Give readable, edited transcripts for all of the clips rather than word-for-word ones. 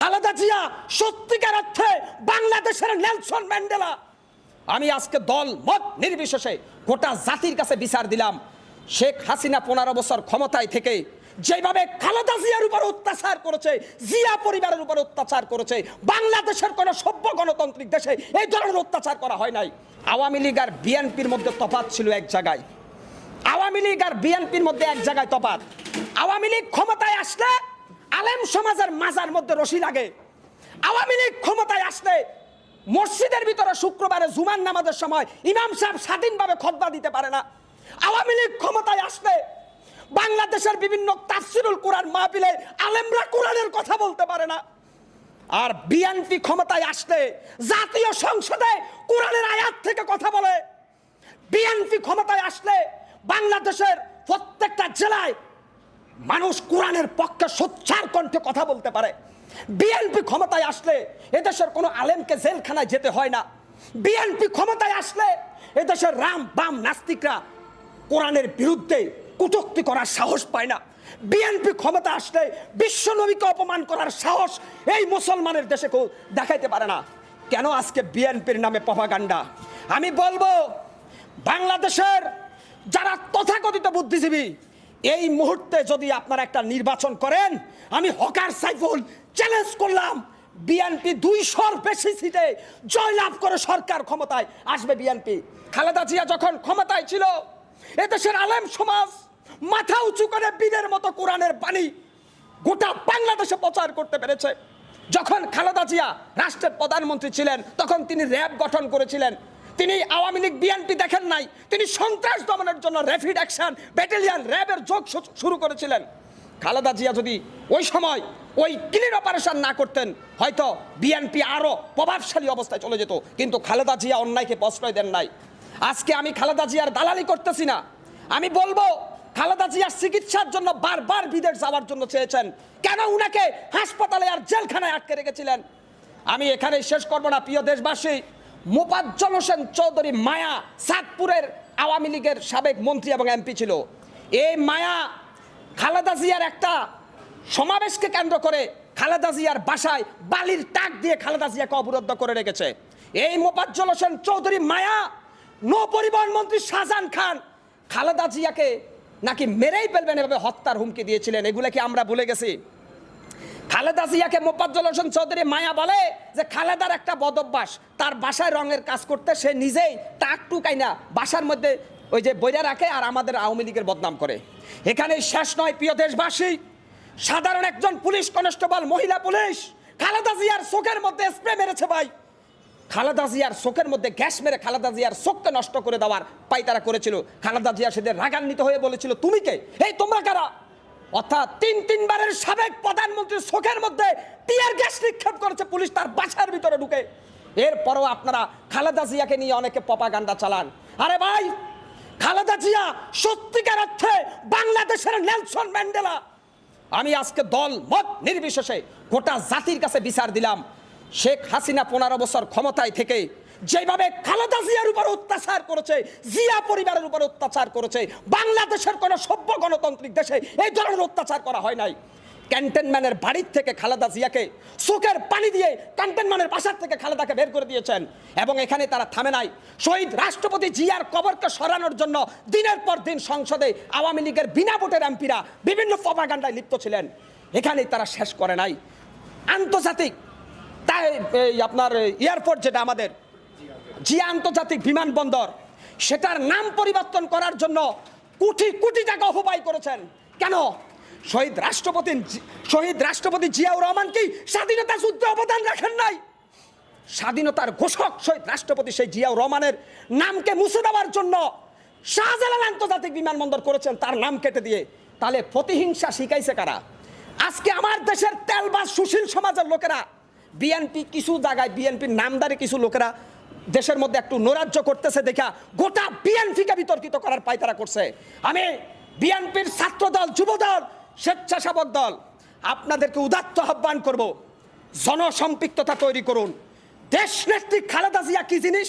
খালেদা জিয়া সত্যিকার অর্থে বাংলাদেশের নেলসন ম্যান্ডেলা। আমি আজকে দল মত নির্বিশেষে গোটা জাতির কাছে বিচার দিলাম, শেখ হাসিনা 15 বছর ক্ষমতায় থেকে যেভাবে খালেদা জিয়ার উপর অত্যাচার করেছে, জিয়া পরিবারের উপর অত্যাচার করেছে, বাংলাদেশের কোন সভ্য গণতান্ত্রিক দেশে এই ধরনের অত্যাচার করা হয় নাই। আওয়ামী লীগ আর বিএনপির মধ্যে তফাৎ ছিল এক জায়গায়। আওয়ামী লীগ আর বিএনপির মধ্যে এক জায়গায় তফাৎ। আওয়ামী লীগ ক্ষমতায় আসলে আলেম সমাজের মাজার মধ্যে রশি লাগে। আওয়ামী লীগ ক্ষমতায় আসলে মসজিদের ভিতরে শুক্রবারে জুমার নামাজের সময় ইমাম সাহেব স্বাধীনভাবে খুতবা দিতে পারে না। আওয়ামী লীগ ক্ষমতায় আসলে বাংলাদেশের বিভিন্ন তাফসিরুল কোরআন মাহফিলে আলেমরা কোরআনের কথা বলতে পারে না। আর বিএনপি ক্ষমতায় আসলে জাতীয় সংসদে কোরআনের আয়াত থেকে কথা বলে। বিএনপি ক্ষমতায় আসলে বাংলাদেশের প্রত্যেকটা জেলায় মানুষ কোরআনের পক্ষে সোচ্চার কণ্ঠে কথা বলতে পারে। বিএনপি ক্ষমতায় আসলে এদেশের কোনো আলেমকে জেলখানায় যেতে হয় না। বিএনপি ক্ষমতায় আসলে এদেশের রাম বাম নাস্তিকরা কোরআনের বিরুদ্ধে কটূক্তি করার সাহস পায় না। বিএনপি ক্ষমতা আসলে বিশ্ব নবীকে অপমান করার সাহস এই মুসলমানের দেশে কেউ দেখাইতে পারে না। কেন আজকে বিএনপির নামে প্রপাগান্ডা? আমি বলবো, বাংলাদেশের যারা তথাকথিত বুদ্ধিজীবী, এই মুহূর্তে যদি আপনারা একটা নির্বাচন করেন, আমি হকার সাইফুল চ্যালেঞ্জ করলাম, বিএনপি 200-র বেশি সিটে জয়লাভ করে সরকার ক্ষমতায় আসবে বিএনপি। খালেদা জিয়া যখন ক্ষমতায় ছিল, এদেশের আলেম সমাজ মাথা উঁচু করে বীরের মতো কোরআনের বাণী গোটা বাংলাদেশে প্রচার করতে পেরেছে। যখন খালেদা জিয়া রাষ্ট্রের প্রধানমন্ত্রী ছিলেন, তখন তিনি র্যাব গঠন করেছিলেন। তিনি আওয়ামী লীগ বিএনপি দেখেন নাই, তিনি সন্ত্রাস দমনের জন্য র্যাপিড অ্যাকশন ব্যাটালিয়ন র্যাবের যোগ শুরু করেছিলেন। খালেদা জিয়া যদি ওই সময় ওই ক্লিন অপারেশন না করতেন, হয়তো বিএনপি আরো প্রভাবশালী অবস্থায় চলে যেত। কিন্তু খালেদা জিয়া অন্যায়কে প্রশ্রয় দেন নাই। আজকে আমি খালেদা জিয়ার দালালি করতেছি না। আমি বলবো, খালেদা জিয়ার চিকিৎসার জন্য বারবার বিদেশ যাওয়ার জন্য চেয়েছেন, কেন উনাকে হাসপাতালে আর জেলখানায় আটকে রেখেছিলেন? আমি এখানে শেষ করবো না। প্রিয় দেশবাসী, মোফাজ্জল হোসেন চৌধুরী মায়া চাঁদপুরের আওয়ামী লীগের সাবেক মন্ত্রী এবং এমপি ছিল। এই মায়া খালেদা জিয়ার একটা সমাবেশকে কেন্দ্র করে খালেদা জিয়ার বাসায় বালির টাক দিয়ে খালেদা জিয়াকে অবরুদ্ধ করে রেখেছে। এই মোফাজ্জল হোসেন চৌধুরী মায়া নৌ পরিবহন মন্ত্রী শাহজাহান খান খালেদা জিয়াকে নাকি মেরেই ফেলবেন এভাবে হত্যার হুমকি দিয়েছিলেন। এগুলো কি আমরা ভুলে গেছি? খালেদা জিয়াকে মোফাজ্জল হোসেন চৌধুরী মায়া বলে যে খালেদার একটা বদভ্যাস, তার বাসায় রঙের কাজ করতে সে নিজেই টাক টুকাই না বাসার মধ্যে ওই যে বইরা রাখে আর আমাদের আওয়ামী লীগের বদনাম করে। এখানে শেষ নয় প্রিয় দেশবাসী, সাধারণ একজন পুলিশ কনস্টেবল, মহিলা পুলিশ, খালেদা জিয়ার চোখের মধ্যে স্প্রে মেরেছে। ভাই, খালেদা জিয়ার চোখের মধ্যে গ্যাস মেরে খালেদা জিয়ার চোখকে নষ্ট করে দেওয়ার পাইতারা করেছিল। খালেদা জিয়া সেদের রাগান্বিত হয়ে বলেছিল, তুমি কে, এই তোমরা কারা? অর্থাৎ তিনবারের সাবেক প্রধানমন্ত্রীর চোখের মধ্যে টিয়ার গ্যাস নিক্ষেপ করেছে পুলিশ তার বাসার ভিতরে ঢুকে। এরপরও আপনারা খালেদা জিয়াকে নিয়ে অনেকে প্রপাগান্ডা চালান। আরে ভাই, খালেদা জিয়া সত্যিকার অর্থে বাংলাদেশের নেলসন ম্যান্ডেলা। আমি আজকে দল মত নির্বিশেষে গোটা জাতির কাছে বিচার দিলাম, শেখ হাসিনা 15 বছর ক্ষমতায় থেকে যেভাবে খালেদা জিয়ার উপর অত্যাচার করেছে, জিয়া পরিবারের উপর অত্যাচার করেছে, বাংলাদেশের কোন সভ্য গণতান্ত্রিক দেশে এই ধরনের অত্যাচার করা হয় নাই। ক্যান্টনম্যানের বাড়ির থেকে খালেদা জিয়াকে চোখের পানি দিয়ে ক্যান্টনম্যানের বাসার থেকে খালেদাকে বের করে দিয়েছেন। এবং এখানে তারা থামে নাই। শহীদ রাষ্ট্রপতি জিয়ার কবরকে সরানোর জন্য দিনের পর দিন সংসদে আওয়ামী লীগের বিনা ভোটের এমপিরা বিভিন্ন প্রপাগান্ডায় লিপ্ত ছিলেন। এখানেই তারা শেষ করে নাই। আন্তর্জাতিক তাই আপনার এয়ারপোর্ট, যেটা আমাদের জিয়া আন্তর্জাতিক বিমানবন্দর, সেটার নাম পরিবর্তন করার জন্য কোটি কোটি টাকা অপব্যয় করেছেন। কেন? শহীদ রাষ্ট্রপতি জিয়াউর রহমান কি স্বাধীনতা যুদ্ধে অবদান রাখেন নাই? স্বাধীনতার ঘোষক শহীদ রাষ্ট্রপতি সেই জিয়াউর রহমানের নামকে মুছে দেওয়ার জন্য শাহজালাল আন্তর্জাতিক বিমানবন্দর করেছেন তার নাম কেটে দিয়ে। তাহলে প্রতিহিংসা শিখাইছে কারা? আজকে আমার দেশের তেলবাজ সুশীল সমাজের লোকেরা, বিএনপি কিছু জায়গায় বিএনপির নামদারি কিছু লোকেরা দেশের মধ্যে একটু নৈরাজ্য করতেছে দেখা গোটা বিএনপিকে বিতর্কিত করার পায়তারা করছে। আমি বিএনপির ছাত্রদল, যুবদল, স্বেচ্ছাসেবক দল আপনাদেরকে উদাত্ত আহ্বান করব, জনসম্পৃক্ততা তৈরি করুন। দেশ নেত্রী খালেদা জিয়া কি জিনিস,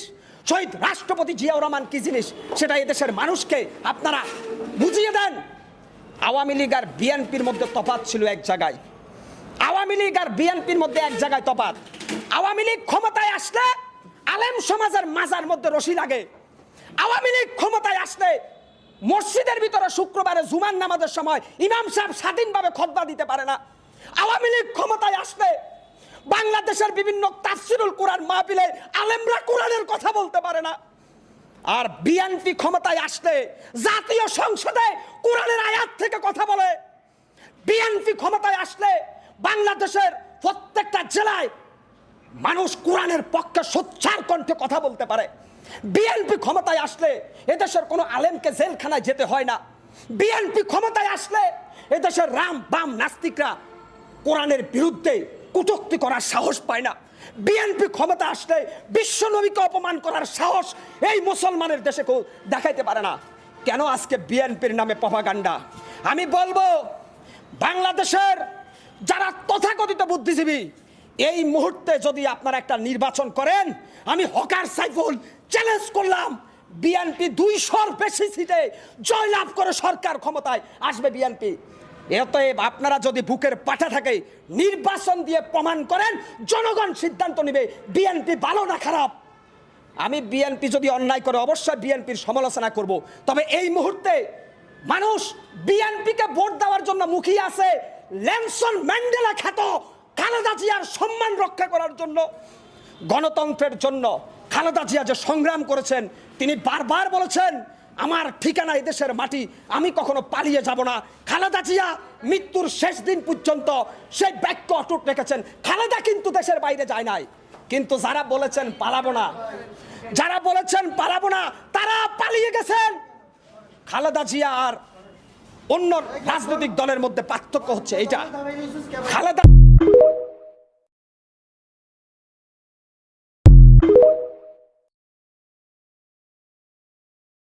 শহীদ রাষ্ট্রপতি জিয়াউর রহমান কি জিনিস, সেটা এদেশের মানুষকে আপনারা বুঝিয়ে দেন। আওয়ামী লীগ আর বিএনপির মধ্যে তফাৎ ছিল এক জায়গায়। আওয়ামী লীগ আর বিএনপির মধ্যে এক জায়গায় তফাৎ। আওয়ামী লীগ ক্ষমতায় আসলে আলেম সমাজের মাজার মধ্যে রশি লাগে। আওয়ামী লীগ ক্ষমতায় আসলে মসজিদের ভিতরে শুক্রবারে জুমার নামাজের সময় ইমাম সাহেব স্বাধীনভাবে খুতবা দিতে পারে না। আওয়ামী লীগ ক্ষমতায় আসলে বাংলাদেশের বিভিন্ন তাফসিরুল কোরআন মাহফিলে আলেমরা কোরআনের কথা বলতে পারে না। আর বিএনপি ক্ষমতায় আসলে জাতীয় সংসদে কোরআনের আয়াত থেকে কথা বলে। বিএনপি ক্ষমতায় আসলে বাংলাদেশের প্রত্যেকটা জেলায় মানুষ কোরআনের পক্ষে সোচ্চার কণ্ঠে কথা বলতে পারে। বিএনপি ক্ষমতায় আসলে এদেশের কোনো আলেমকে জেলখানায় যেতে হয় না। বিএনপি ক্ষমতায় আসলে এদেশের রাম বাম নাস্তিকরা কোরআনের বিরুদ্ধে কটূক্তি করার সাহস পায় না। বিএনপি ক্ষমতা আসলে বিশ্ব নবীকে অপমান করার সাহস এই মুসলমানের দেশে কেউ দেখাইতে পারে না। কেন আজকে বিএনপির নামে প্রপাগান্ডা? আমি বলবো, বাংলাদেশের যারা তথাকথিত বুদ্ধিজীবী, এই মুহূর্তে যদি আপনারা একটা নির্বাচন করেন, আমি হকার সাইফুল চ্যালেঞ্জ করলাম, বিএনপি 200-র বেশি সিটে জয়লাভ করে সরকার ক্ষমতায় আসবে বিএনপি। অতএব আপনারা যদি বুকের পাঠা থাকে নির্বাচন দিয়ে প্রমাণ করেন, জনগণ সিদ্ধান্ত নেবে বিএনপি ভালো না খারাপ। আমি বিএনপি যদি অন্যায় করে অবশ্যই বিএনপির সমালোচনা করব, তবে এই মুহূর্তে মানুষ বিএনপিকে ভোট দেওয়ার জন্য মুখিয়ে আছে নেলসন ম্যান্ডেলা খ্যাত খালেদা জিয়ার সম্মান রক্ষা করার জন্য। গণতন্ত্রের জন্য খালেদা জিয়া যে সংগ্রাম করেছেন, তিনি বারবার বলেছেন আমার ঠিকানা এদেশের মাটি, আমি কখনো পালিয়ে যাব না। খালেদা জিয়া মৃত্যুর শেষ দিন পর্যন্ত সেই বাক্য অটুট রেখেছেন। খালেদা কিন্তু দেশের বাইরে যায় নাই। কিন্তু যারা বলেছেন পালাবো না, যারা বলেছেন পালাবো না, তারা পালিয়ে গেছেন। খালেদা জিয়া আর অন্য রাজনৈতিক দলের মধ্যে পার্থক্য হচ্ছে এইটা। খালেদা